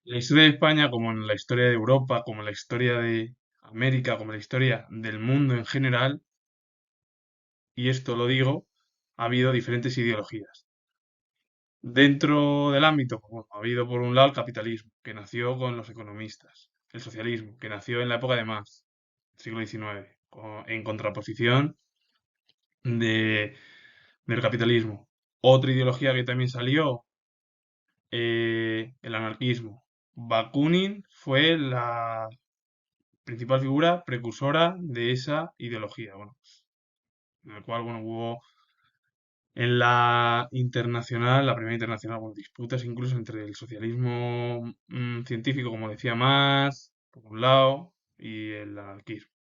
La historia de España, como en la historia de Europa, como en la historia de América, como en la historia del mundo en general, y esto lo digo, ha habido diferentes ideologías. Dentro del ámbito, pues bueno, ha habido por un lado el capitalismo, que nació con los economistas, el socialismo, que nació en la época de Marx, siglo XIX, en contraposición de, del capitalismo. Otra ideología que también salió, el anarquismo. Bakunin fue la principal figura precursora de esa ideología, bueno, pues, en el cual bueno, hubo en la internacional, la primera internacional, bueno, disputas incluso entre el socialismo científico, como decía más, por un lado, y el anarquismo,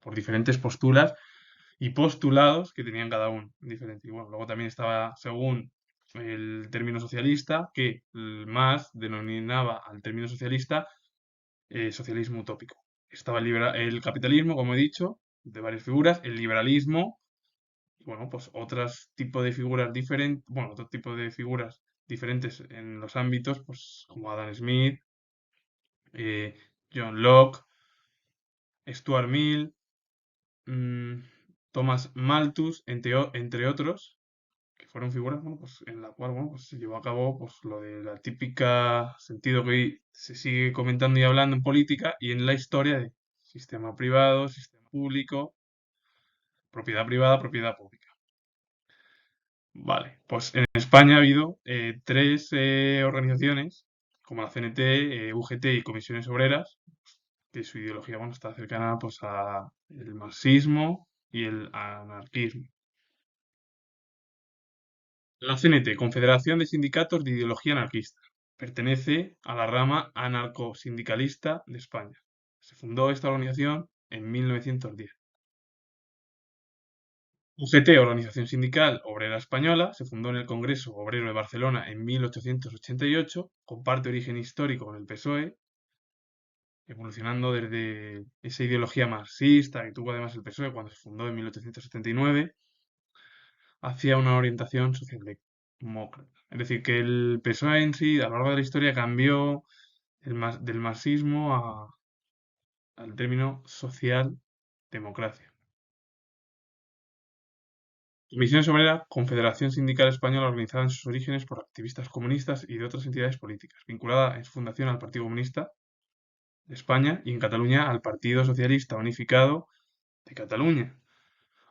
por diferentes posturas y postulados que tenían cada uno diferente. Y bueno, luego también estaba, según el término socialista, que más denominaba al término socialista socialismo utópico. Estaba el capitalismo, como he dicho, de varias figuras, el liberalismo, y bueno, pues otros tipos de figuras diferentes, bueno, otro tipo de figuras diferentes en los ámbitos, pues como Adam Smith, eh, John Locke, Stuart Mill, mm, Thomas Malthus, entre otros, que fueron figuras, bueno, pues en la cual, bueno, pues se llevó a cabo, pues lo de la típica sentido que hoy se sigue comentando y hablando en política y en la historia de sistema privado, sistema público, propiedad privada, propiedad pública. Vale, pues en España ha habido tres organizaciones, como la CNT, UGT y Comisiones Obreras, que su ideología, bueno, está cercana pues a el marxismo y el anarquismo. La CNT, Confederación de Sindicatos de Ideología Anarquista, pertenece a la rama anarcosindicalista de España. Se fundó esta organización en 1910. UGT, Organización Sindical Obrera Española, se fundó en el Congreso Obrero de Barcelona en 1888, comparte origen histórico con el PSOE, evolucionando desde esa ideología marxista que tuvo además el PSOE cuando se fundó en 1879 hacia una orientación socialdemócrata. Es decir, que el PSOE en sí, a lo largo de la historia, cambió del marxismo al término socialdemocracia. Comisiones Obreras, Confederación Sindical Española organizada en sus orígenes por activistas comunistas y de otras entidades políticas, vinculada en su fundación al Partido Comunista de España y en Cataluña al Partido Socialista Unificado de Cataluña,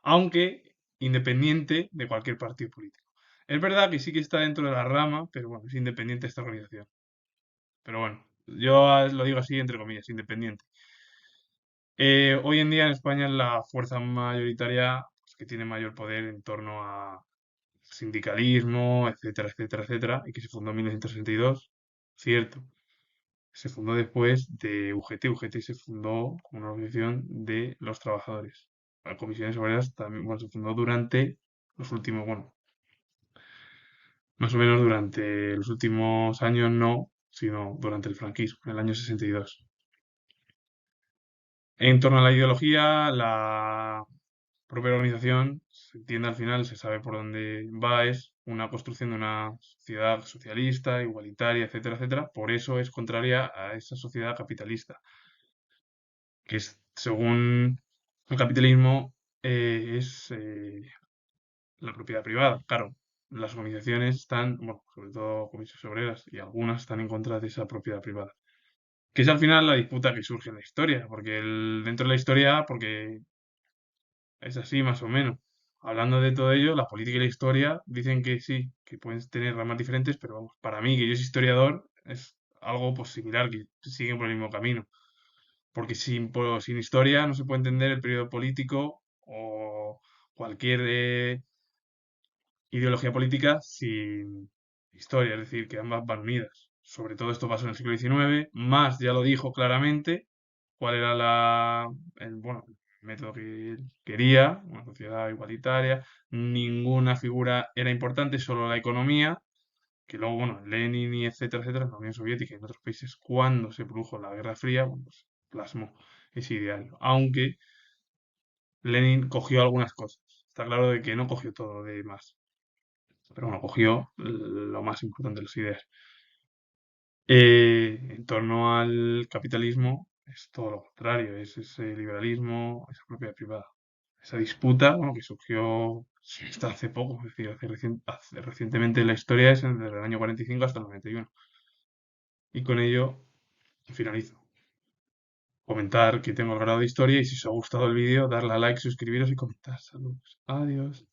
aunque independiente de cualquier partido político. Es verdad que sí que está dentro de la rama, pero bueno, es independiente esta organización. Pero bueno, yo lo digo así entre comillas, independiente. Hoy en día en España es la fuerza mayoritaria pues, que tiene mayor poder en torno a sindicalismo, etcétera, etcétera, etcétera, y que se fundó en 1962, cierto. Se fundó después de UGT. UGT se fundó como una organización de los trabajadores. La Comisiones Obreras también, bueno, se fundó durante los últimos, bueno, más o menos durante los últimos años no, sino durante el franquismo, en el año 62. En torno a la ideología, la propia organización se entiende al final, se sabe por dónde va, es una construcción de una sociedad socialista, igualitaria, etcétera, etcétera. Por eso es contraria a esa sociedad capitalista, que es, según el capitalismo, es la propiedad privada. Claro, las organizaciones están, bueno, sobre todo comisiones obreras y algunas están en contra de esa propiedad privada. Que es al final la disputa que surge en la historia, porque dentro de la historia, porque es así más o menos. Hablando de todo ello, la política y la historia dicen que sí, que pueden tener ramas diferentes, pero vamos, para mí, que yo soy historiador, es algo pues, similar, que siguen por el mismo camino. Porque sin historia no se puede entender el periodo político o cualquier ideología política sin historia, es decir, que ambas van unidas. Sobre todo esto pasó en el siglo XIX, más ya lo dijo claramente cuál era bueno, el método que él quería, una sociedad igualitaria, ninguna figura era importante, solo la economía, que luego, bueno, Lenin y etcétera, etcétera, en la Unión Soviética y en otros países, cuando se produjo la Guerra Fría, bueno, pues plasmó ese ideal. Aunque Lenin cogió algunas cosas. Está claro de que no cogió todo de más. Pero bueno, cogió lo más importante de las ideas. En torno al capitalismo es todo lo contrario, es ese liberalismo, esa propiedad privada. Esa disputa, bueno, que surgió hasta hace poco, es decir, recientemente en la historia es desde el año 45 hasta el 91. Y con ello finalizo. Comentar que tengo el grado de historia y si os ha gustado el vídeo, darle a like, suscribiros y comentar. Saludos. Adiós.